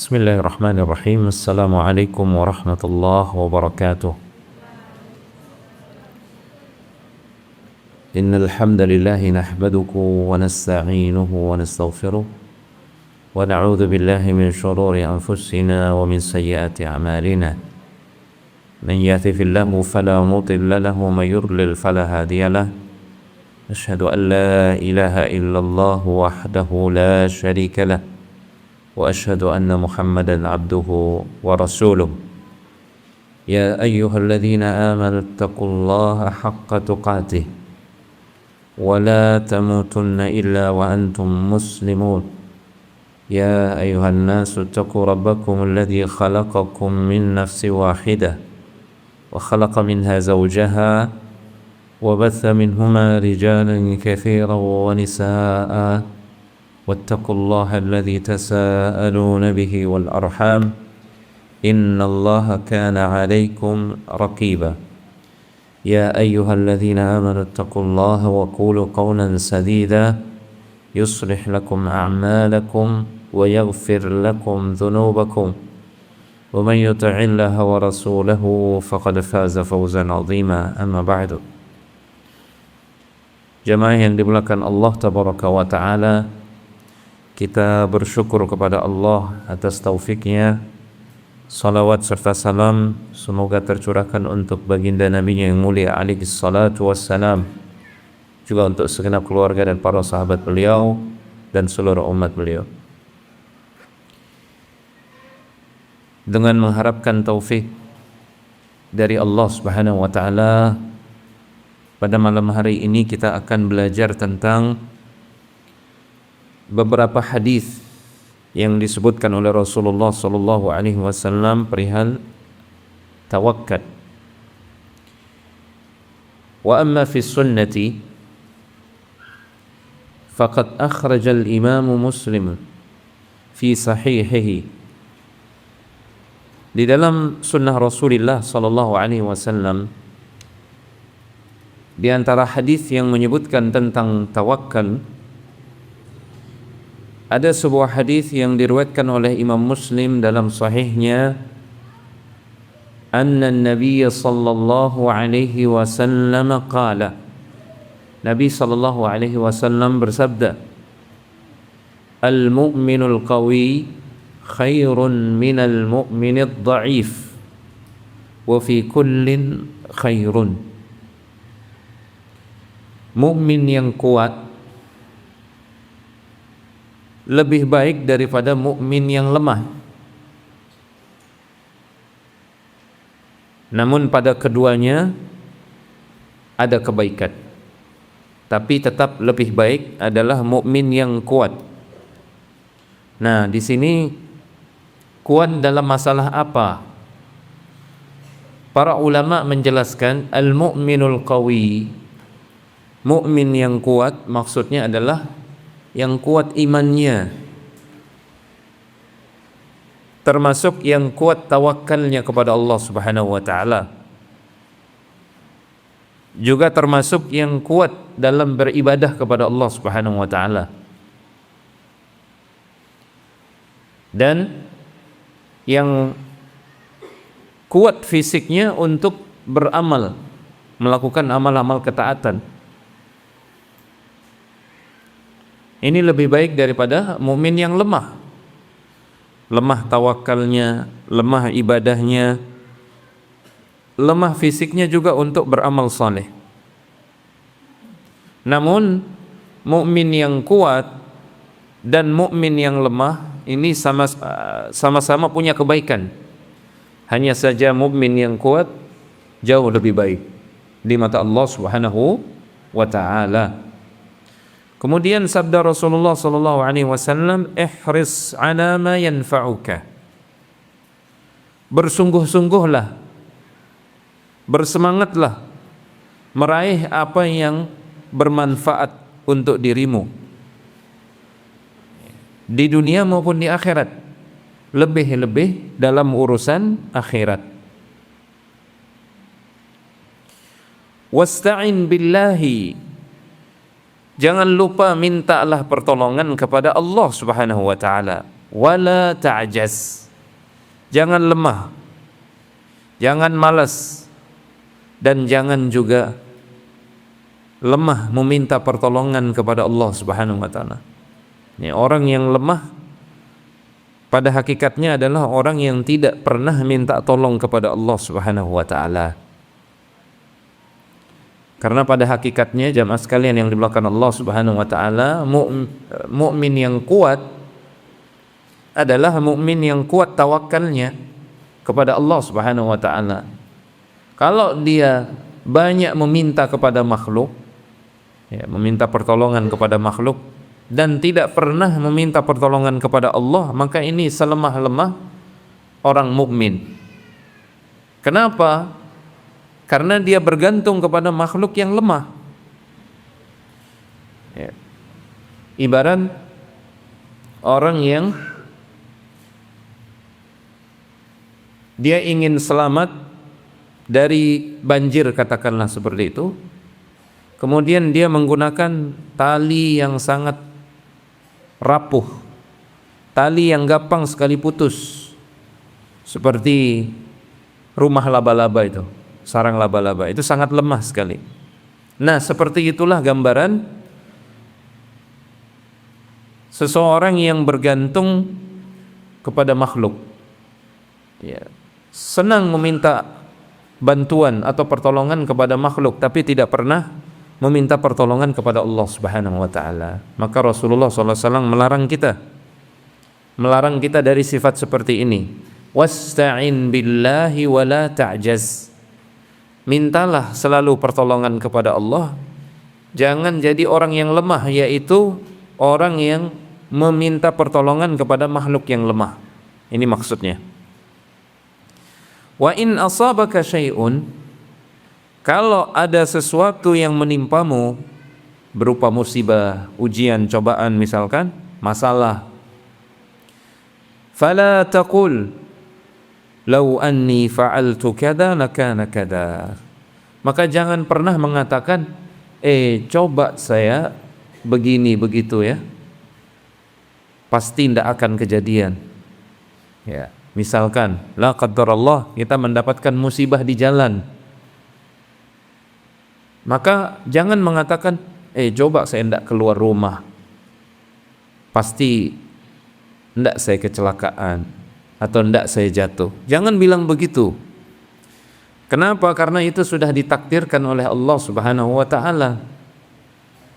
بسم الله الرحمن الرحيم. السلام عليكم ورحمة الله وبركاته. إن الحمد لله نحمده ونستعينه ونستغفره ونعوذ بالله من شرور أنفسنا ومن سيئات أعمالنا. من يهده الله فلا مضل له ومن يضلل فلا هادي له. أشهد أن لا إله إلا الله وحده لا شريك له وأشهد أن محمدا عبده ورسوله. يا أيها الذين آمنوا اتقوا الله حق تقاته ولا تموتن إلا وأنتم مسلمون. يا أيها الناس اتقوا ربكم الذي خلقكم من نفس واحدة وخلق منها زوجها وبث منهما رجالا كثيرا ونساء واتقوا الله الذي تساءلون به والأرحام إن الله كان عليكم رقيبا. يا أيها الذين آمنوا اتقوا الله وقولوا قولا سديدا يصلح لكم أعمالكم ويغفر لكم ذنوبكم ومن يطع الله ورسوله فقد فاز فوزا عظيما. أما بعد. Jamaah yang dimuliakan Allah Tabaraka wa Ta'ala, kita bersyukur kepada Allah atas taufiknya. Salawat serta salam semoga tercurahkan untuk baginda Nabi yang mulia alaihi salatu wassalam, juga untuk segenap keluarga dan para sahabat beliau dan seluruh umat beliau. Dengan mengharapkan taufik dari Allah Subhanahu wa Ta'ala, pada malam hari ini kita akan belajar tentang beberapa hadis yang disebutkan oleh Rasulullah sallallahu alaihi wasallam perihal tawakkul. Wa amma fi sunnati faqad akhraja al-Imam Muslim fi sahihihi. Di dalam sunnah Rasulullah sallallahu alaihi wasallam, di antara hadis yang menyebutkan tentang tawakal, ada sebuah hadis yang diriwayatkan oleh Imam Muslim dalam sahihnya, anna Nabi sallallahu alaihi wasallam qala, Nabi sallallahu alaihi wasallam bersabda, al-mu'minul qawi khairun minal mu'minid dha'if wa fi kullin khairun. Mukmin yang kuat lebih baik daripada mukmin yang lemah. Namun pada keduanya ada kebaikan, tapi tetap lebih baik adalah mukmin yang kuat. Nah, di sini kuat dalam masalah apa? Para ulama menjelaskan al-mu'minul qawi, mukmin yang kuat maksudnya adalah yang kuat imannya, termasuk yang kuat tawakalnya kepada Allah Subhanahu wa Ta'ala, juga termasuk yang kuat dalam beribadah kepada Allah Subhanahu wa Ta'ala, dan yang kuat fisiknya untuk beramal, melakukan amal-amal ketaatan. Ini lebih baik daripada mukmin yang lemah. Lemah tawakalnya, lemah ibadahnya, lemah fisiknya juga untuk beramal saleh. Namun mukmin yang kuat dan mukmin yang lemah ini sama-sama punya kebaikan. Hanya saja mukmin yang kuat jauh lebih baik di mata Allah Subhanahu wa Ta'ala. Kemudian sabda Rasulullah sallallahu alaihi wasallam, ihris ala ma yanfa'uka. Bersungguh-sungguhlah, bersemangatlah meraih apa yang bermanfaat untuk dirimu di dunia maupun di akhirat, lebih-lebih dalam urusan akhirat. Wasta'in billahi, jangan lupa mintalah pertolongan kepada Allah Subhanahu wa Ta'ala. wala ta'jaz. Jangan lemah, jangan malas, dan jangan juga lemah meminta pertolongan kepada Allah Subhanahu wa taala. Ini orang yang lemah pada hakikatnya adalah orang yang tidak pernah minta tolong kepada Allah Subhanahu wa taala. Karena pada hakikatnya jamaah sekalian yang dimulakan Allah Subhanahu wa taala, mukmin yang kuat adalah mukmin yang kuat tawakalnya kepada Allah Subhanahu wa taala. Kalau dia banyak meminta kepada makhluk, ya, meminta pertolongan kepada makhluk dan tidak pernah meminta pertolongan kepada Allah, maka ini selemah-lemah orang mukmin. Kenapa? Karena dia bergantung kepada makhluk yang lemah. Ya. Ibarat orang yang dia ingin selamat dari banjir, katakanlah seperti itu. Kemudian dia menggunakan tali yang sangat rapuh, tali yang gampang sekali putus, seperti rumah laba-laba itu, sarang laba-laba itu sangat lemah sekali. Nah, seperti itulah gambaran seseorang yang bergantung kepada makhluk, ya, senang meminta bantuan atau pertolongan kepada makhluk tapi tidak pernah meminta pertolongan kepada Allah Subhanahu wa taala. Maka Rasulullah SAW melarang kita dari sifat seperti ini. Wasta'in billahi wa la ta'jaz. Mintalah selalu pertolongan kepada Allah. Jangan jadi orang yang lemah, yaitu orang yang meminta pertolongan kepada makhluk yang lemah. Ini maksudnya. Wa in asabaka syai'un, kalau ada sesuatu yang menimpamu berupa musibah, ujian, cobaan misalkan, masalah, fala taqul law anni fa'altu kada lakana kada. Maka jangan pernah mengatakan coba saya begini begitu ya, pasti tidak akan kejadian. Ya, misalkan la qadarallah, kita mendapatkan musibah di jalan, maka jangan mengatakan coba saya tidak keluar rumah, pasti tidak saya kecelakaan atau tidak saya jatuh. Jangan bilang begitu. Kenapa? Karena itu sudah ditakdirkan oleh Allah Subhanahu wa taala.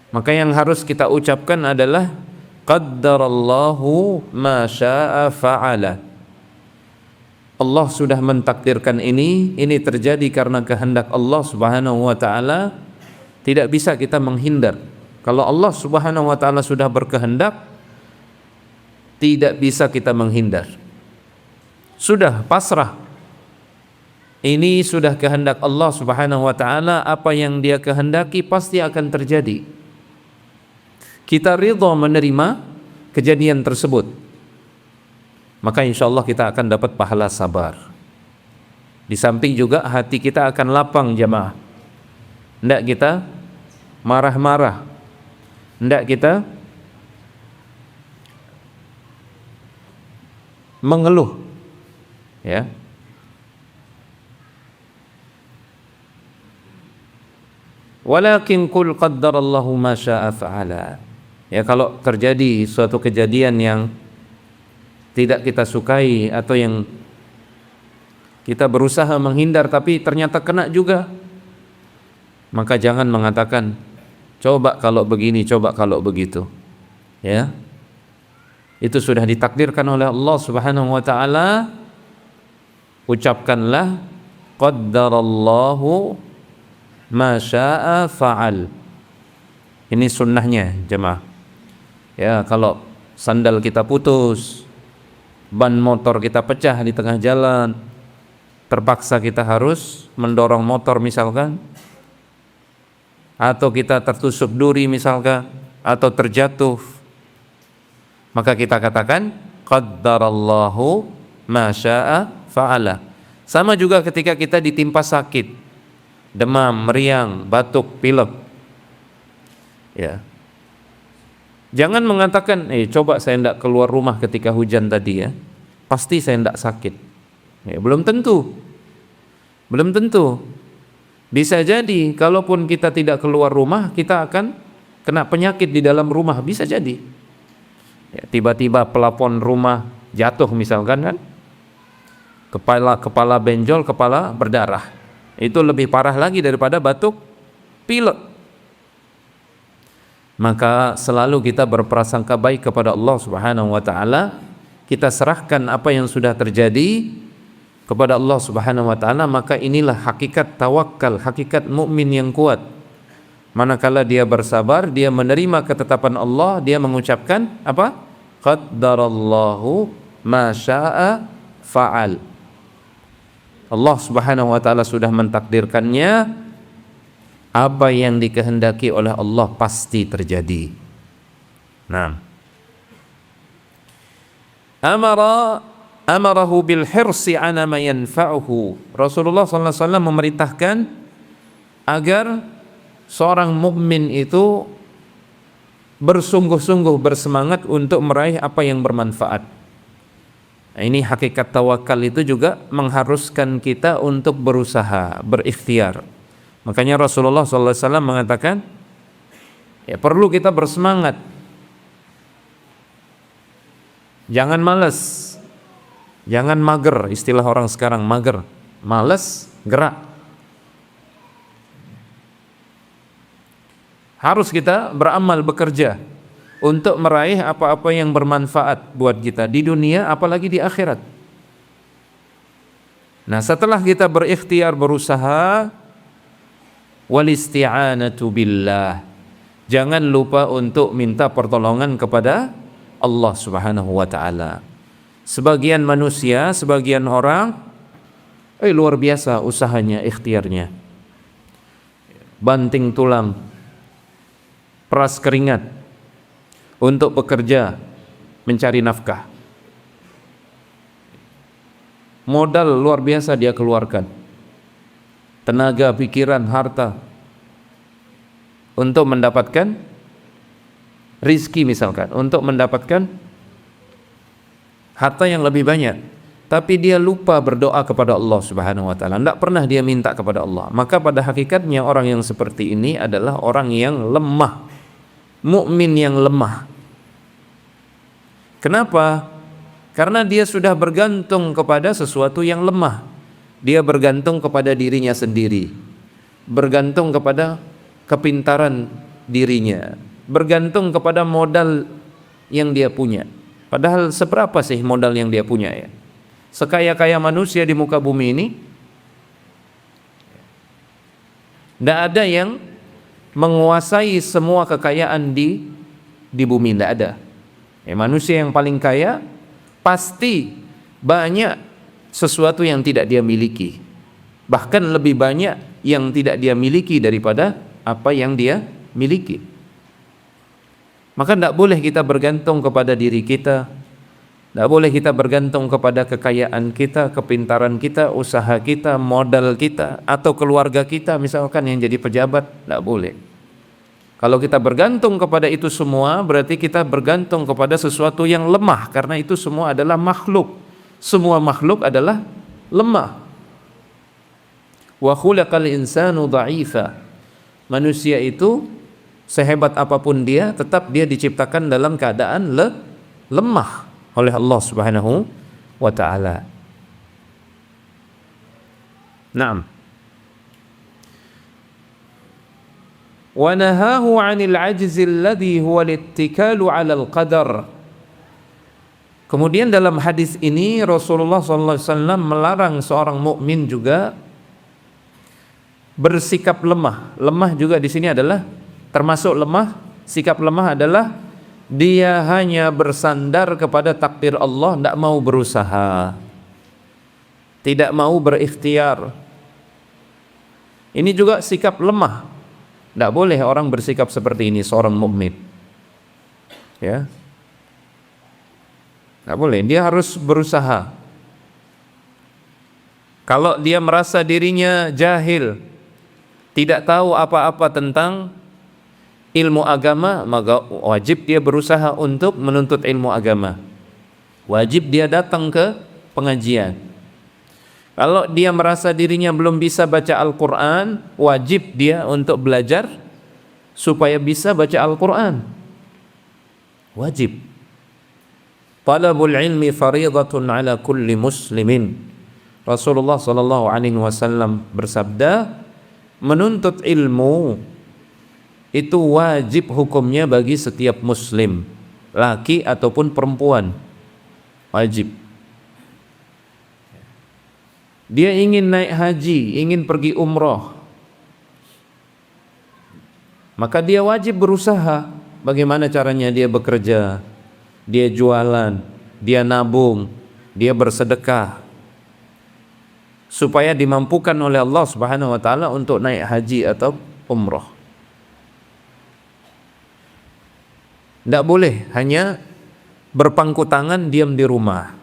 Maka yang harus kita ucapkan adalah qaddarallahu ma syaa fa'ala. Allah sudah mentakdirkan ini terjadi karena kehendak Allah Subhanahu wa taala. Tidak bisa kita menghindar. Kalau Allah Subhanahu wa taala sudah berkehendak, tidak bisa kita menghindar. Sudah pasrah. Ini sudah kehendak Allah Subhanahu wa taala, apa yang Dia kehendaki pasti akan terjadi. Kita ridha menerima kejadian tersebut, maka insya Allah kita akan dapat pahala sabar. Di samping juga hati kita akan lapang jamaah. Tidak kita marah-marah, tidak kita mengeluh, ya. Walakin qul qaddarallahu ma syaa fa'ala. Ya, kalau terjadi suatu kejadian yang tidak kita sukai atau yang kita berusaha menghindar tapi ternyata kena juga, maka jangan mengatakan coba kalau begini, coba kalau begitu. Ya. Itu sudah ditakdirkan oleh Allah Subhanahu wa taala. Ucapkanlah qaddarallahu ma syaa fa'al. Ini sunnahnya jemaah. Ya, kalau sandal kita putus, ban motor kita pecah di tengah jalan, terpaksa kita harus mendorong motor misalkan, atau kita tertusuk duri misalkan, atau terjatuh, maka kita katakan qaddarallahu ma syaa fa'ala. Sama juga ketika kita ditimpa sakit, demam, meriang, batuk, pilek, ya, Jangan mengatakan, coba saya tidak keluar rumah ketika hujan tadi ya, pasti saya tidak sakit. Ya, belum tentu. Belum tentu. Bisa jadi, kalaupun kita tidak keluar rumah, kita akan kena penyakit di dalam rumah. Bisa jadi. Ya, tiba-tiba pelafon rumah jatuh misalkan kan, kepala benjol, kepala berdarah. Itu lebih parah lagi daripada batuk pilek. Maka selalu kita berprasangka baik kepada Allah Subhanahu wa taala. Kita serahkan apa yang sudah terjadi kepada Allah Subhanahu wa taala, maka inilah hakikat tawakal, hakikat mukmin yang kuat. Manakala dia bersabar, dia menerima ketetapan Allah, dia mengucapkan apa? Qaddarallahu ma syaa fa'al. Allah Subhanahu wa taala sudah mentakdirkannya, apa yang dikehendaki oleh Allah pasti terjadi. Nah, amarahu bil hirsi ala ma yanfa'uhu. Rasulullah sallallahu alaihi wasallam memerintahkan agar seorang mukmin itu bersungguh-sungguh bersemangat untuk meraih apa yang bermanfaat. Nah, ini hakikat tawakal itu juga mengharuskan kita untuk berusaha, berikhtiar. Makanya Rasulullah SAW mengatakan, ya perlu kita bersemangat, jangan malas, jangan mager. Istilah orang sekarang mager, malas, gerak. Harus kita beramal, bekerja untuk meraih apa-apa yang bermanfaat buat kita di dunia, apalagi di akhirat. Nah, setelah kita berikhtiar, berusaha, wal isti'anatu billah, jangan lupa untuk minta pertolongan kepada Allah Subhanahu wa taala. Sebagian manusia, sebagian orang luar biasa usahanya, ikhtiarnya, banting tulang, peras keringat untuk bekerja mencari nafkah. Modal luar biasa dia keluarkan, tenaga, pikiran, harta untuk mendapatkan rizki misalkan, untuk mendapatkan harta yang lebih banyak, tapi dia lupa berdoa kepada Allah Subhanahu wa taala, tidak pernah dia minta kepada Allah. Maka pada hakikatnya orang yang seperti ini adalah orang yang lemah, mukmin yang lemah. Kenapa? Karena dia sudah bergantung kepada sesuatu yang lemah. Dia bergantung kepada dirinya sendiri, bergantung kepada kepintaran dirinya, bergantung kepada modal yang dia punya. Padahal seberapa sih modal yang dia punya ya? Sekaya-kaya manusia di muka bumi ini, tidak ada yang menguasai semua kekayaan di bumi, tidak ada. Manusia yang paling kaya pasti banyak sesuatu yang tidak dia miliki, bahkan lebih banyak yang tidak dia miliki daripada apa yang dia miliki. Maka tidak boleh kita bergantung kepada diri kita, tidak boleh kita bergantung kepada kekayaan kita, kepintaran kita, usaha kita, modal kita, atau keluarga kita misalkan yang jadi pejabat. Tidak boleh. Kalau kita bergantung kepada itu semua, berarti kita bergantung kepada sesuatu yang lemah, karena itu semua adalah makhluk. Semua makhluk adalah lemah. Wa khulaqal insanu dha'ifa. Manusia itu sehebat apapun dia, tetap dia diciptakan dalam keadaan lemah oleh Allah Subhanahu wa taala. Naam. Wa nahahu 'anil 'ajzi alladhi huwa al-ittikalu 'ala al-qadar. Kemudian dalam hadis ini Rasulullah SAW melarang seorang mukmin juga bersikap lemah. Lemah juga di sini adalah termasuk lemah. Sikap lemah adalah dia hanya bersandar kepada takdir Allah, tidak mau berusaha, tidak mau berikhtiar. Ini juga sikap lemah. Tidak boleh orang bersikap seperti ini, seorang mukmin. Ya, tidak boleh. Dia harus berusaha. Kalau dia merasa dirinya jahil, tidak tahu apa-apa tentang ilmu agama, maka wajib dia berusaha untuk menuntut ilmu agama. Wajib dia datang ke pengajian. Kalau dia merasa dirinya belum bisa baca Al-Quran, wajib dia untuk belajar supaya bisa baca Al-Quran. Wajib. Talabul ilmi faridatun ala kulli muslimin. Rasulullah sallallahu alaihi wasallam bersabda, menuntut ilmu itu wajib hukumnya bagi setiap muslim, laki ataupun perempuan. Wajib. Dia ingin naik haji, ingin pergi umroh, maka dia wajib berusaha. Bagaimana caranya? Dia bekerja, dia jualan, dia nabung, dia bersedekah, supaya dimampukan oleh Allah Subhanahu wa taala untuk naik haji atau umroh. Tidak boleh hanya berpangku tangan diam di rumah.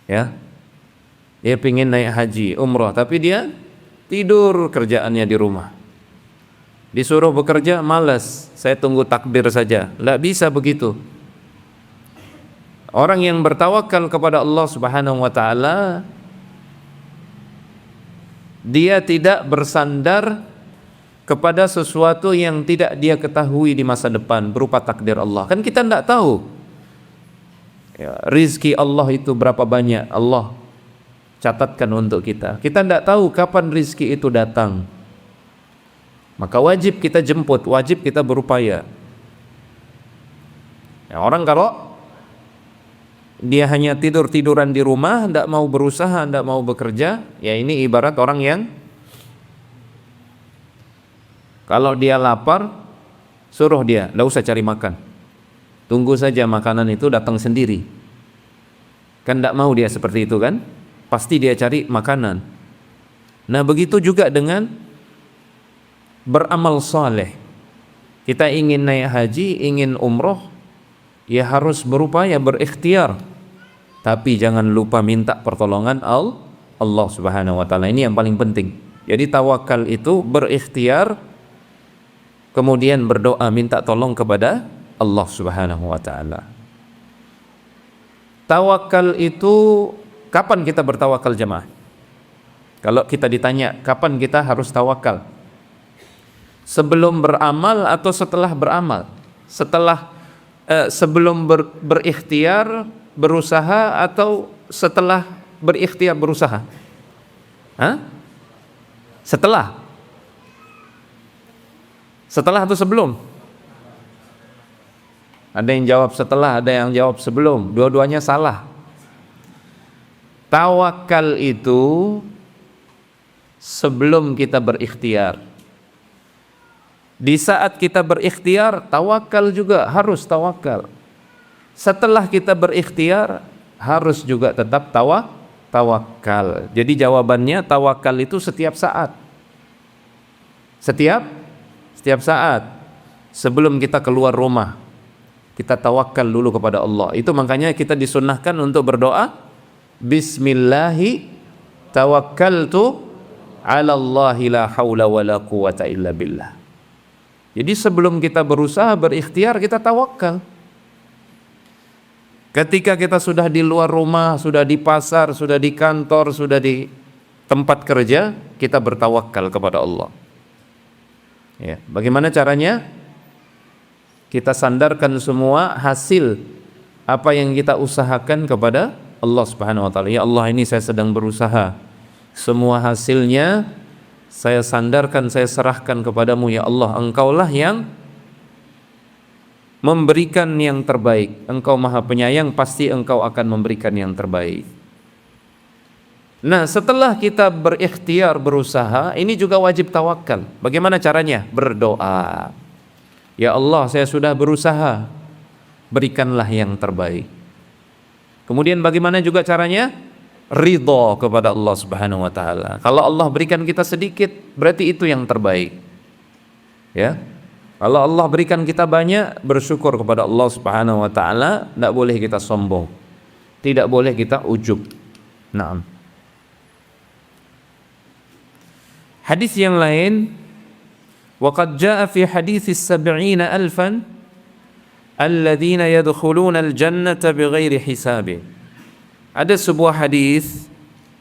Ya. Dia pingin naik haji, umroh, tapi dia tidur kerjaannya di rumah. Disuruh bekerja, malas, saya tunggu takdir saja. Tidak bisa begitu. Orang yang bertawakal kepada Allah Subhanahu wa taala, dia tidak bersandar kepada sesuatu yang tidak dia ketahui di masa depan berupa takdir Allah. Kan kita tidak tahu ya, rizki Allah itu berapa banyak Allah catatkan untuk kita. Kita tidak tahu kapan rizki itu datang. Maka wajib kita jemput, wajib kita berupaya. Ya, orang kalau dia hanya tidur-tiduran di rumah, tidak mau berusaha, tidak mau bekerja, ya ini ibarat orang yang kalau dia lapar, suruh dia, tidak usah cari makan, tunggu saja makanan itu datang sendiri. Kan tidak mau dia seperti itu kan? Pasti dia cari makanan. Nah begitu juga dengan beramal saleh. Kita ingin naik haji, ingin umroh, ya harus berupaya, berikhtiar. Tapi jangan lupa minta pertolongan Allah Subhanahu wa taala. Ini yang paling penting. Jadi tawakal itu berikhtiar, kemudian berdoa minta tolong kepada Allah Subhanahu wa taala. Tawakal itu, kapan kita bertawakal jemaah? Kalau kita ditanya kapan kita harus tawakal? Sebelum beramal atau setelah beramal? Sebelum berikhtiar berusaha atau setelah berikhtiar berusaha? Setelah atau sebelum? Ada yang jawab setelah, ada yang jawab sebelum. Dua-duanya salah. Tawakal itu sebelum kita berikhtiar. Di saat kita berikhtiar, tawakal juga harus tawakal. Setelah kita berikhtiar, harus juga tetap tawakal. Jadi jawabannya tawakal itu setiap saat. Setiap saat. Sebelum kita keluar rumah, kita tawakal dulu kepada Allah. Itu makanya kita disunnahkan untuk berdoa, Bismillahi tawakkaltu ala Allahi la hawla wa la quwata illa billah. Jadi sebelum kita berusaha berikhtiar, kita tawakal. Ketika kita sudah di luar rumah, sudah di pasar, sudah di kantor, sudah di tempat kerja, kita bertawakal kepada Allah. Ya, bagaimana caranya? Kita sandarkan semua hasil apa yang kita usahakan kepada Allah Subhanahu wa taala. Ya Allah, ini saya sedang berusaha. Semua hasilnya saya sandarkan, saya serahkan kepadamu ya Allah. Engkaulah yang memberikan yang terbaik. Engkau Maha Penyayang, pasti Engkau akan memberikan yang terbaik. Nah, setelah kita berikhtiar berusaha, ini juga wajib tawakal. Bagaimana caranya? Berdoa. Ya Allah, saya sudah berusaha, berikanlah yang terbaik. Kemudian bagaimana juga caranya? Ridha kepada Allah Subhanahu wa taala. Kalau Allah berikan kita sedikit, berarti itu yang terbaik. Ya. Kalau Allah berikan kita banyak, bersyukur kepada Allah Subhanahu wa taala, tidak boleh kita sombong. Tidak boleh kita ujub. Naam. Hadis yang lain, Wa qad jaa fi hadits as-sab'ina alfan alladzina yadkhuluna al-jannata bighairi hisab. Ada sebuah hadis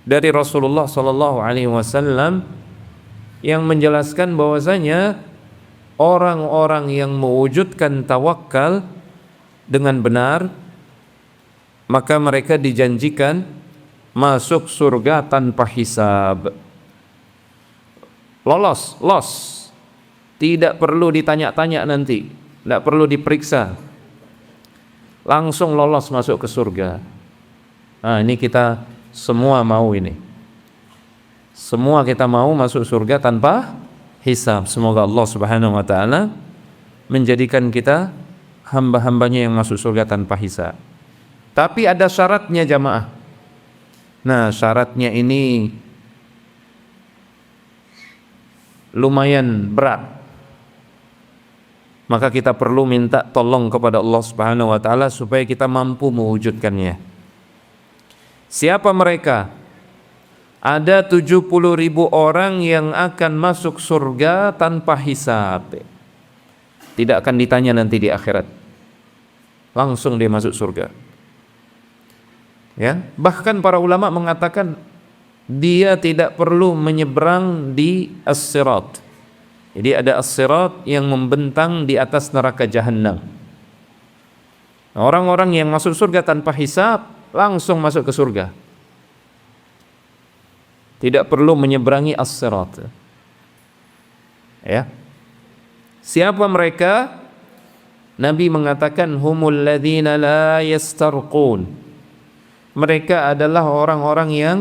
dari Rasulullah sallallahu alaihi wasallam yang menjelaskan bahwasanya orang-orang yang mewujudkan tawakal dengan benar, maka mereka dijanjikan masuk surga tanpa hisab. Lolos. Tidak perlu ditanya-tanya nanti, tidak perlu diperiksa. Langsung lolos masuk ke surga. Nah, ini kita semua mau ini. Semua kita mau masuk surga tanpa hisab. Semoga Allah Subhanahu wa taala menjadikan kita hamba-hambanya yang masuk surga tanpa hisab. Tapi ada syaratnya jamaah. Nah, syaratnya ini lumayan berat. Maka kita perlu minta tolong kepada Allah Subhanahu wa taala supaya kita mampu mewujudkannya. Siapa mereka? Ada 70.000 orang yang akan masuk surga tanpa hisab. Tidak akan ditanya nanti di akhirat. Langsung dia masuk surga. Ya, bahkan para ulama mengatakan dia tidak perlu menyeberang di as-sirat. Jadi ada as-sirat yang membentang di atas neraka jahanam. Orang-orang yang masuk surga tanpa hisab langsung masuk ke surga. Tidak perlu menyeberangi as-sirat. Ya. Siapa mereka? Nabi mengatakan humul ladzina la yastarqun. Mereka adalah orang-orang yang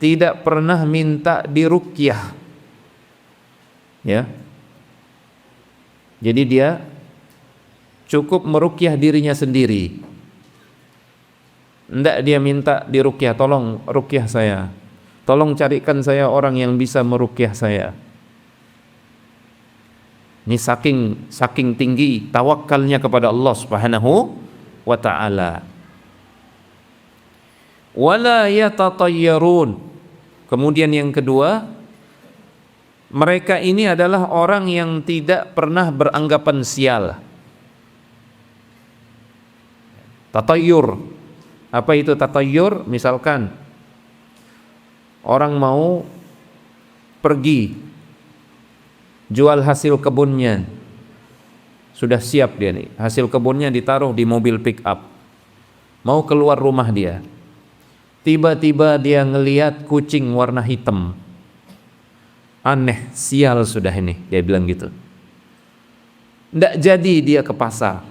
tidak pernah minta diruqyah. Ya. Jadi dia cukup meruqyah dirinya sendiri. Tidak dia minta diruqyah, tolong ruqyah saya. Tolong carikan saya orang yang bisa meruqyah saya. Ini saking tinggi tawakalnya kepada Allah Subhanahu wa taala. Wala yatatayyarun. Kemudian yang kedua, mereka ini adalah orang yang tidak pernah beranggapan sial. Tatayyur. Apa itu tatayyur? Misalkan orang mau pergi jual hasil kebunnya, sudah siap dia nih, hasil kebunnya ditaruh di mobil pick up, mau keluar rumah dia, tiba-tiba dia ngelihat kucing warna hitam, aneh, sial sudah ini, dia bilang gitu. Nggak jadi dia ke pasar,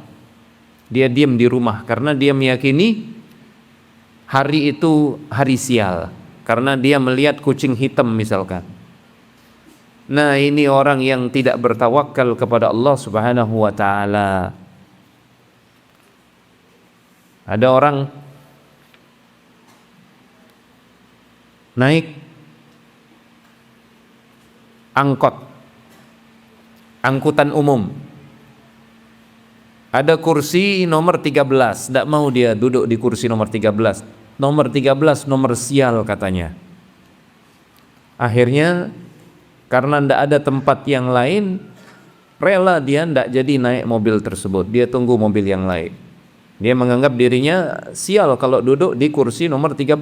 dia diam di rumah karena dia meyakini hari itu hari sial, karena dia melihat kucing hitam misalkan. Nah, ini orang yang tidak bertawakal kepada Allah Subhanahu wa taala. Ada orang naik angkutan umum. Ada kursi nomor 13, tidak mau dia duduk di kursi nomor 13. Nomor 13 nomor sial katanya. Akhirnya karena tidak ada tempat yang lain, rela dia tidak jadi naik mobil tersebut. Dia tunggu mobil yang lain. Dia menganggap dirinya sial kalau duduk di kursi nomor 13.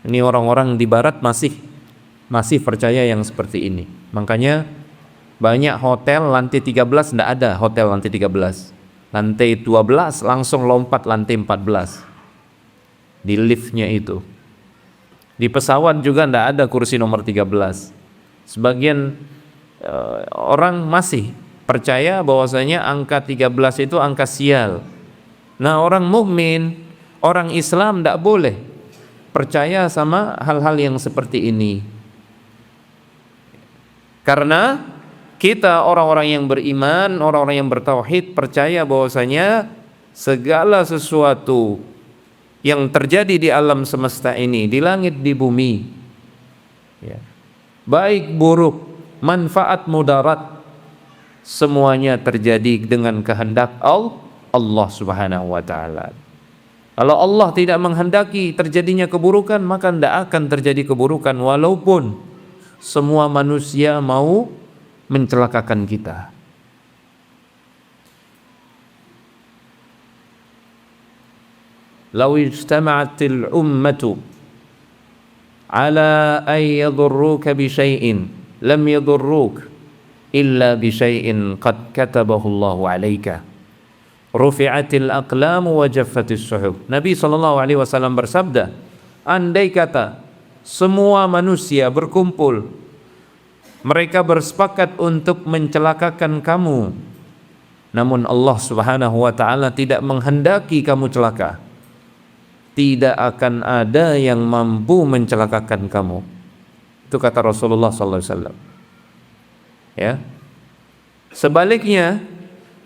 Ini orang-orang di barat masih percaya yang seperti ini. Makanya banyak hotel lantai 13 tidak ada hotel lantai 13. Lantai 12 langsung lompat lantai 14. Di liftnya itu. Di pesawat juga tidak ada kursi nomor 13. Sebagian orang masih percaya bahwasanya angka 13 itu angka sial. Nah, orang mukmin, orang Islam tidak boleh percaya sama hal-hal yang seperti ini. Karena kita orang-orang yang beriman, orang-orang yang bertauhid percaya bahwasanya segala sesuatu yang terjadi di alam semesta ini, di langit, di bumi, ya, baik buruk, manfaat mudarat, semuanya terjadi dengan kehendak Allah Subhanahu wa taala. Kalau Allah tidak menghendaki terjadinya keburukan, maka tidak akan terjadi keburukan walaupun semua manusia mau mencelakakan kita. Law ijtama'atil ummatu ala an yadurruka bi syai'in lam yadurruk illa bi syai'in qad katabahu Allahu 'alaika. Rufi'atil aqlamu wa jaffatis suhuf. Nabi SAW bersabda, andai kata semua manusia berkumpul, mereka bersepakat untuk mencelakakan kamu, namun Allah Subhanahu wa ta'ala tidak menghendaki kamu celaka, tidak akan ada yang mampu mencelakakan kamu. Itu kata Rasulullah SAW. Ya. Sebaliknya,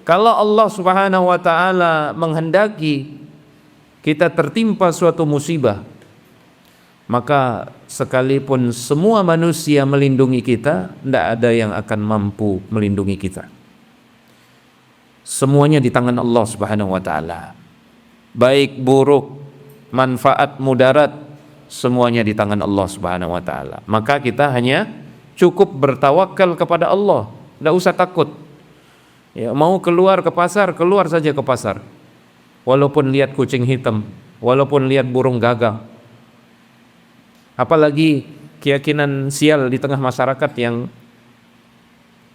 kalau Allah Subhanahu wa ta'ala menghendaki kita tertimpa suatu musibah, maka sekalipun semua manusia melindungi kita, tidak ada yang akan mampu melindungi kita. Semuanya di tangan Allah Subhanahu wa ta'ala. Baik buruk, manfaat mudarat, semuanya di tangan Allah Subhanahu wa ta'ala. Maka kita hanya cukup bertawakal kepada Allah, tidak usah takut. Ya, mau keluar ke pasar, keluar saja ke pasar. Walaupun lihat kucing hitam, walaupun lihat burung gagak. Apalagi keyakinan sial di tengah masyarakat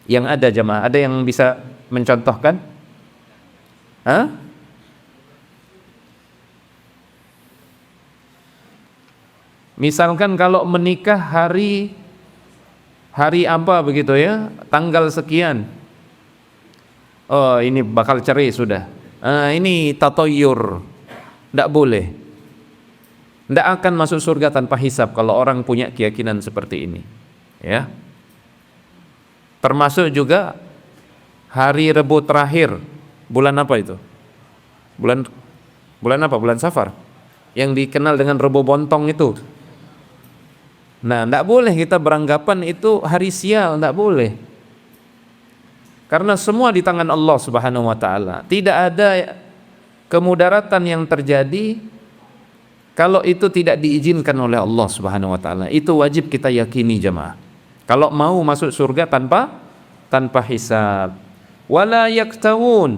yang ada, jamaah. Ada yang bisa mencontohkan? Hah? Misalkan kalau menikah hari apa begitu ya, tanggal sekian, oh ini bakal cerai sudah, ini tatoyur, tidak boleh, tidak akan masuk surga tanpa hisab kalau orang punya keyakinan seperti ini, ya. Termasuk juga hari Rebu terakhir bulan apa itu? Bulan apa? Bulan Safar, yang dikenal dengan Rebu Bontong itu. Nah, tidak boleh kita beranggapan itu hari sial, tidak boleh. Karena semua di tangan Allah Subhanahu wa ta'ala. Tidak ada kemudaratan yang terjadi kalau itu tidak diizinkan oleh Allah Subhanahu wa ta'ala. Itu wajib kita yakini, jemaah. Kalau mau masuk surga tanpa hisab. Wala yaktawun.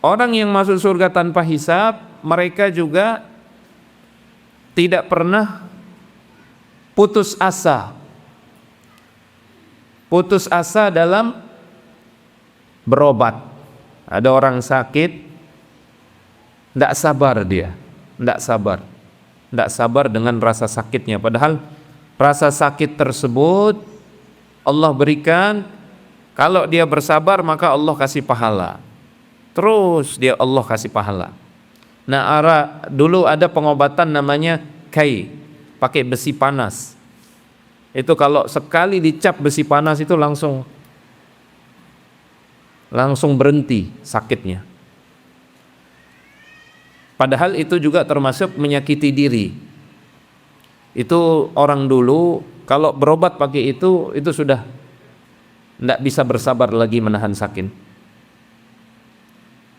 Orang yang masuk surga tanpa hisab, mereka juga tidak pernah putus asa. Putus asa dalam berobat. Ada orang sakit, tidak sabar dia, tidak sabar dengan rasa sakitnya. Padahal rasa sakit tersebut Allah berikan, kalau dia bersabar maka Allah kasih pahala. Terus Allah kasih pahala. Nah, dulu ada pengobatan namanya kai, pakai besi panas. Itu kalau sekali dicap besi panas itu langsung berhenti sakitnya. Padahal itu juga termasuk menyakiti diri. Itu orang dulu kalau berobat pakai itu sudah tidak bisa bersabar lagi menahan sakit.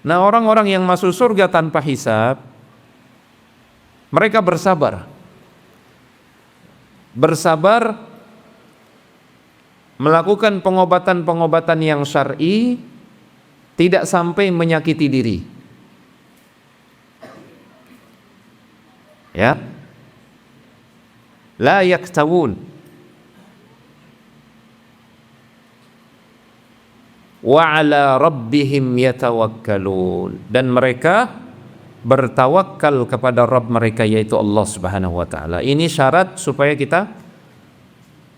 Nah, orang-orang yang masuk surga tanpa hisab, mereka bersabar melakukan pengobatan-pengobatan yang syar'i, tidak sampai menyakiti diri. Ya, la yaktawun. Wa ala rabbihim yatawakkalun, dan mereka bertawakal kepada Rabb mereka, yaitu Allah Subhanahu wa ta'ala. Ini syarat supaya kita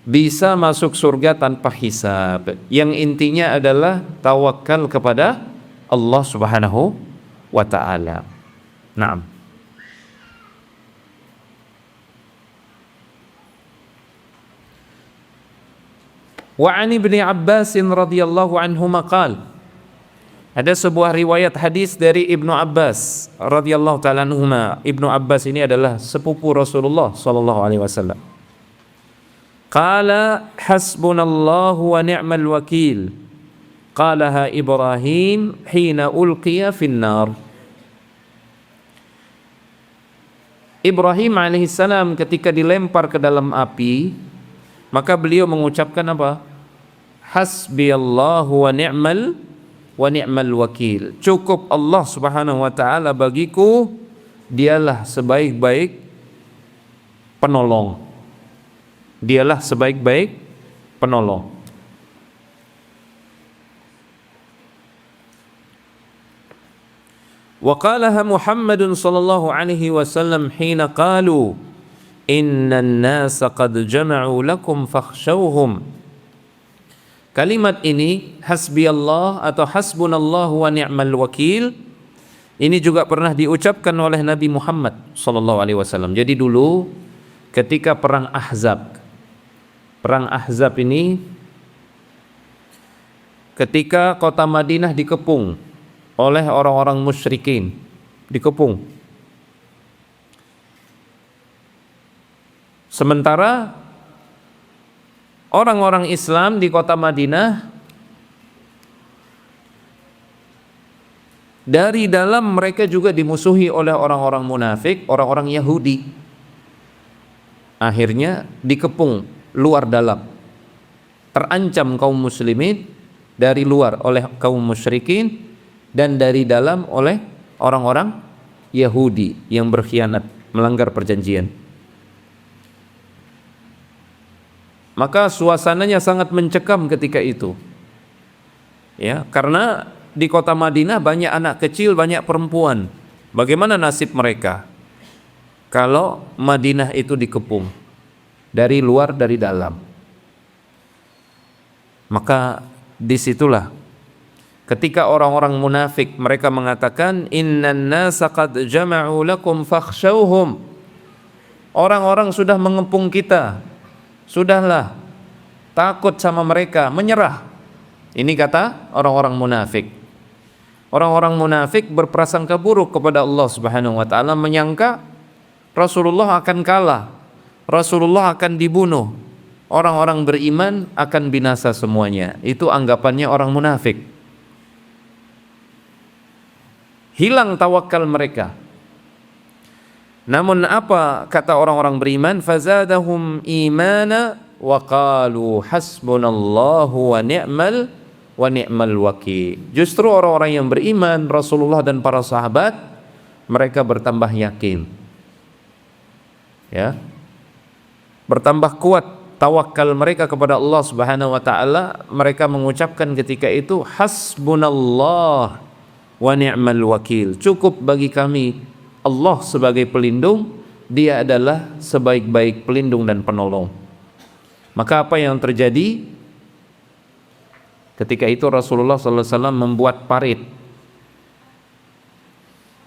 bisa masuk surga tanpa hisab, yang intinya adalah tawakal kepada Allah Subhanahu wa ta'ala. Naam. Wa 'an Ibnu Abbas radhiyallahu anhuma qala, ada sebuah riwayat hadis dari Ibnu Abbas radhiyallahu ta'ala anhuma. Ibnu Abbas ini adalah sepupu Rasulullah sallallahu alaihi wasallam. Qala hasbunallahu wa ni'mal wakil. Qalaha Ibrahim hina ulqiya fin nar. Ibrahim alaihissalam ketika dilempar ke dalam api, maka beliau mengucapkan apa? Hasbiyallahu wa ni'mal wakil. Cukup Allah Subhanahu wa taala bagiku, dialah sebaik-baik penolong. Dialah sebaik-baik penolong. Wa qalaha Muhammadun sallallahu alaihi wasallam hina qalu innan nasa qad jama'u lakum fakhshawhum. Kalimat ini hasbiyallah atau hasbunallahu wa ni'mal wakil ini juga pernah diucapkan oleh Nabi Muhammad sallallahu alaihi wasallam. Jadi dulu ketika perang Ahzab ini ketika kota Madinah dikepung oleh orang-orang musyrikin, dikepung. Sementara orang-orang Islam di kota Madinah dari dalam mereka juga dimusuhi oleh orang-orang munafik, orang-orang Yahudi. Akhirnya dikepung luar dalam. Terancam kaum muslimin dari luar oleh kaum musyrikin dan dari dalam oleh orang-orang Yahudi yang berkhianat, melanggar perjanjian. Maka suasananya sangat mencekam ketika itu. Ya, karena di kota Madinah banyak anak kecil, banyak perempuan. Bagaimana nasib mereka kalau Madinah itu dikepung dari luar, dari dalam? Maka disitulah ketika orang-orang munafik mereka mengatakan innan nasa qad jama'u lakum fakhshawhum. Orang-orang sudah mengepung kita. Sudahlah, takut sama mereka, menyerah. Ini kata orang-orang munafik. Orang-orang munafik berprasangka buruk kepada Allah Subhanahu wa taala, menyangka Rasulullah akan kalah. Rasulullah akan dibunuh. Orang-orang beriman akan binasa semuanya. Itu anggapannya orang munafik. Hilang tawakal mereka. Namun apa kata orang-orang beriman? Fazadahum imana wa qalu hasbunallahu wa ni'mal wakil. Justru orang-orang yang beriman, Rasulullah dan para sahabat, mereka bertambah yakin. Ya. Bertambah kuat tawakal mereka kepada Allah Subhanahu wa taala. Mereka mengucapkan ketika itu hasbunallah wa ni'mal wakil. Cukup bagi kami Allah sebagai pelindung, Dia adalah sebaik-baik pelindung dan penolong. Maka apa yang terjadi? Ketika itu Rasulullah SAW membuat parit.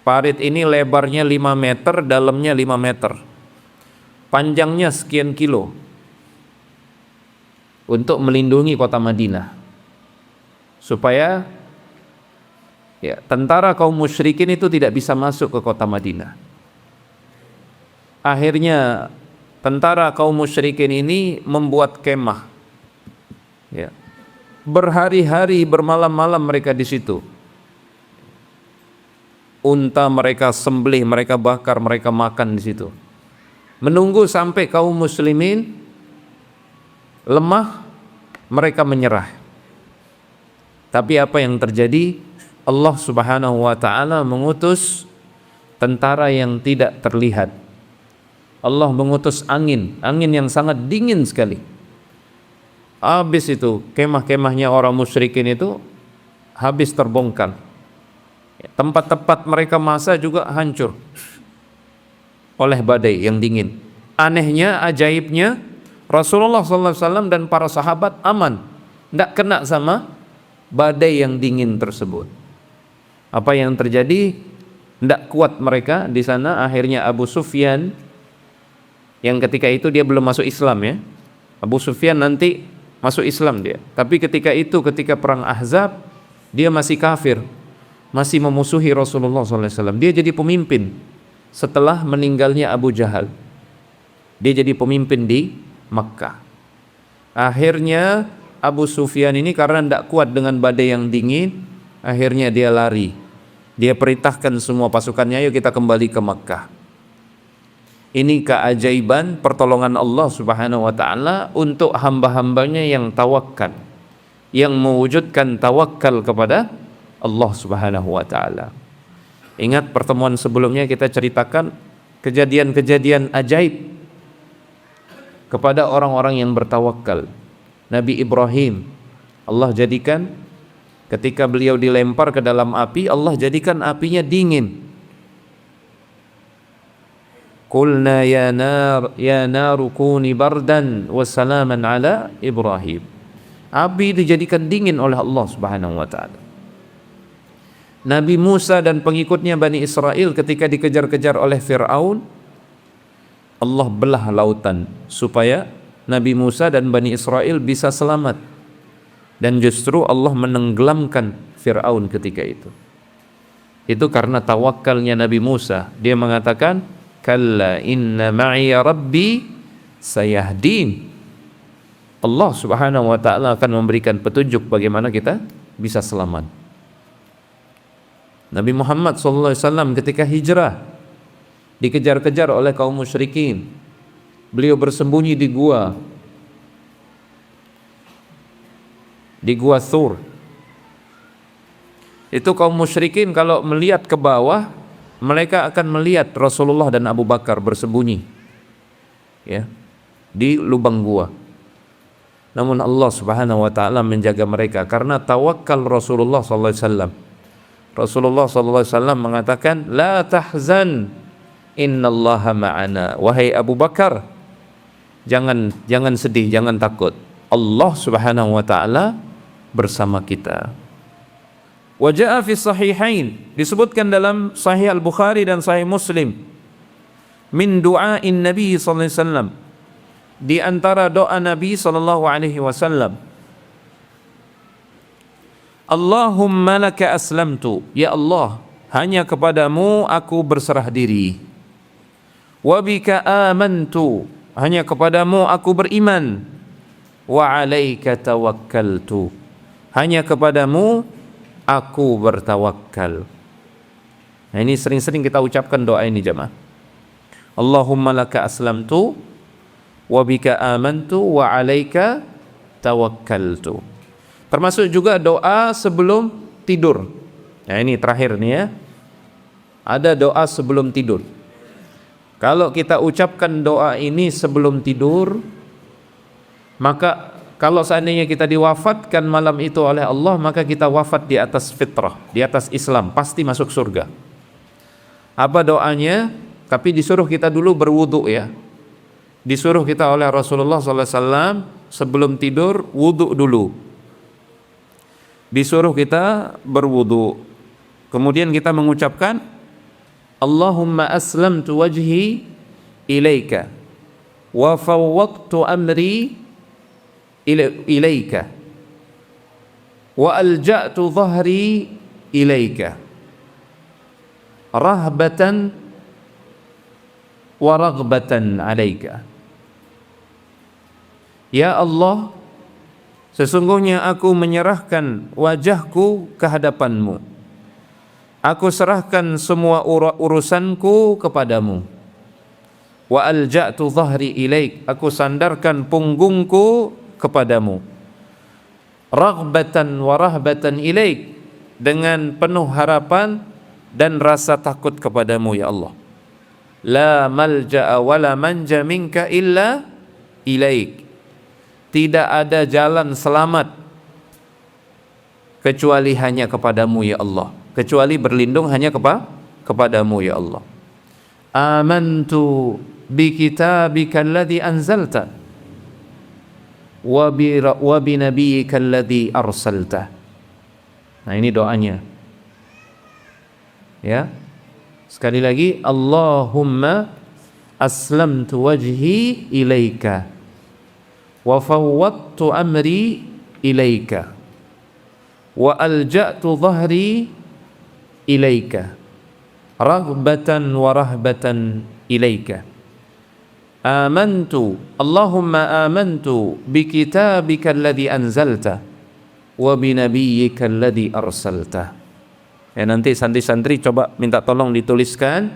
Parit ini lebarnya 5 meter, dalamnya 5 meter. Panjangnya sekian kilo. Untuk melindungi kota Madinah. Supaya tentara kaum musyrikin itu tidak bisa masuk ke kota Madinah. Akhirnya tentara kaum musyrikin ini membuat kemah. Ya. Berhari-hari, bermalam-malam mereka di situ. Unta mereka sembelih, mereka bakar, mereka makan di situ. Menunggu sampai kaum muslimin lemah, mereka menyerah. Tapi apa yang terjadi? Allah Subhanahu wa taala mengutus tentara yang tidak terlihat. Allah mengutus angin yang sangat dingin sekali. Habis itu kemah-kemahnya orang musyrikin itu habis terbongkar. Tempat-tempat mereka masa juga hancur oleh badai yang dingin. Anehnya, ajaibnya, Rasulullah SAW dan para sahabat aman, tidak kena sama badai yang dingin tersebut. Apa yang terjadi? Tidak kuat mereka di sana. Akhirnya Abu Sufyan, yang ketika itu dia belum masuk Islam ya. Abu Sufyan nanti masuk Islam dia. Tapi ketika itu, ketika perang Ahzab, dia masih kafir, masih memusuhi Rasulullah SAW. Dia jadi pemimpin setelah meninggalnya Abu Jahal. Dia jadi pemimpin di Makkah. Akhirnya Abu Sufyan ini karena tidak kuat dengan badai yang dingin, akhirnya dia lari. Dia perintahkan semua pasukannya, ayo kita kembali ke Makkah. Ini keajaiban pertolongan Allah Subhanahu wa taala untuk hamba-hambanya yang tawakal, yang mewujudkan tawakal kepada Allah Subhanahu wa taala. Ingat pertemuan sebelumnya kita ceritakan kejadian-kejadian ajaib kepada orang-orang yang bertawakal. Nabi Ibrahim, Allah jadikan ketika beliau dilempar ke dalam api, Allah jadikan apinya dingin. Qulna ya naru kuni bardan wa salaman ala Ibrahim. Api dijadikan dingin oleh Allah Subhanahu wa taala. Nabi Musa dan pengikutnya Bani Israel ketika dikejar-kejar oleh Fir'aun, Allah belah lautan supaya Nabi Musa dan Bani Israel bisa selamat. Dan justru Allah menenggelamkan Fir'aun ketika itu. Itu karena tawakalnya Nabi Musa. Dia mengatakan, kalla inna ma'iya rabbi sayahdin. Allah Subhanahu wa taala akan memberikan petunjuk bagaimana kita bisa selamat. Nabi Muhammad sallallahu alaihi wasallam ketika hijrah dikejar-kejar oleh kaum musyrikin, beliau bersembunyi di gua Thur. Itu kaum musyrikin kalau melihat ke bawah, mereka akan melihat Rasulullah dan Abu Bakar bersembunyi, ya, di lubang gua. Namun Allah Subhanahu wa taala menjaga mereka karena tawakal Rasulullah sallallahu alaihi wasallam. Rasulullah sallallahu alaihi wasallam mengatakan, "La tahzan, innallaha ma'ana." Wahai Abu Bakar, jangan sedih, jangan takut. Allah Subhanahu wa taala bersama kita. Waja'a fi sahihain, disebutkan dalam Sahih Al-Bukhari dan Sahih Muslim, min du'ain Nabi sallallahu alaihi wasallam, di antara doa Nabi sallallahu alaihi wasallam, Allahumma laka aslamtu, ya Allah, hanya kepadamu aku berserah diri. Wa bika amantu, hanya kepadamu aku beriman. Wa alaika tawakkaltu, hanya kepadamu aku bertawakal. Nah, ini sering-sering kita ucapkan doa ini jemaah. Allahumma laka aslamtu wa bika amantu wa alaika tawakkaltu. Termasuk juga doa sebelum tidur. Nah, ini terakhir nih ya. Ada doa sebelum tidur. Kalau kita ucapkan doa ini sebelum tidur, maka kalau seandainya kita diwafatkan malam itu oleh Allah, maka kita wafat di atas fitrah, di atas Islam, pasti masuk surga. Apa doanya? Tapi disuruh kita dulu berwudu ya. Disuruh kita oleh Rasulullah SAW sebelum tidur wudu dulu. Disuruh kita berwudu. Kemudian kita mengucapkan, Allahumma aslamtu wajhi ilaika wa fawwaqtu amri ilaika wa alja'tu dhahri ilaika rahbatan wa raghbatan alaika. Ya Allah, sesungguhnya aku menyerahkan wajahku ke hadapanmu, aku serahkan semua urusanku kepadamu. Wa alja'tu dhahri ilaik, aku sandarkan punggungku kepadamu. Raghbatan wa rahbatan ilaik, dengan penuh harapan dan rasa takut kepadamu ya Allah. La malja'a wa la manja minka illa ilaik, tidak ada jalan selamat kecuali hanya kepadamu ya Allah, kecuali berlindung hanya kepadamu ya Allah. Amantu bi kitabika alladhi anzalta wa bi nabiyyika alladhi arsalta. Nah, ini doanya. Ya. Sekali lagi, Allahumma aslamtu wajhi ilaika wa fawwadtu amri ilaika wa alja'tu dhahri ilaika raghbatan wa rahbatan ilaika. Amantu, Allahumma amantu bi kitabika alladhi anzalta wa bi nabiyyika alladhi arsalta. Ya, nanti santri-santri coba minta tolong dituliskan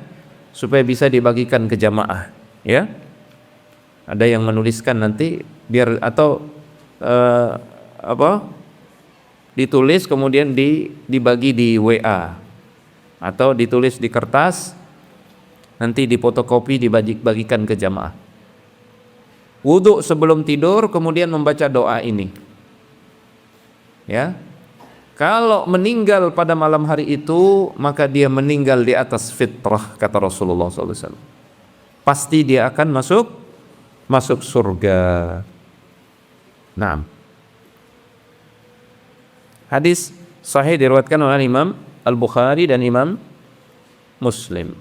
supaya bisa dibagikan ke jamaah. Ya, ada yang menuliskan nanti biar atau ditulis kemudian dibagi di WA atau ditulis di kertas nanti difotokopi dibagikan ke jamaah. Wudu sebelum tidur kemudian membaca doa ini. Ya. Kalau meninggal pada malam hari itu maka dia meninggal di atas fitrah kata Rasulullah SAW. Pasti dia akan masuk surga. Naam. Hadis sahih diriwayatkan oleh Imam Al-Bukhari dan Imam Muslim.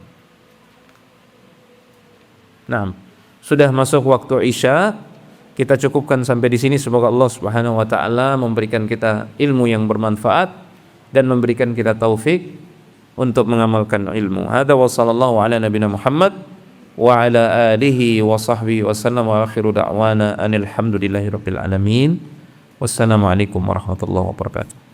Naam. Sudah masuk waktu Isya. Kita cukupkan sampai di sini. Semoga Allah Subhanahu wa taala memberikan kita ilmu yang bermanfaat dan memberikan kita taufik untuk mengamalkan ilmu. Hada wa sallallahu ala nabiyina Muhammad wa ala alihi wa sahbihi wa sallam wa akhiru da'wana anil hamdulillahi rabbil alamin. Wassalamualaikum warahmatullahi wabarakatuh.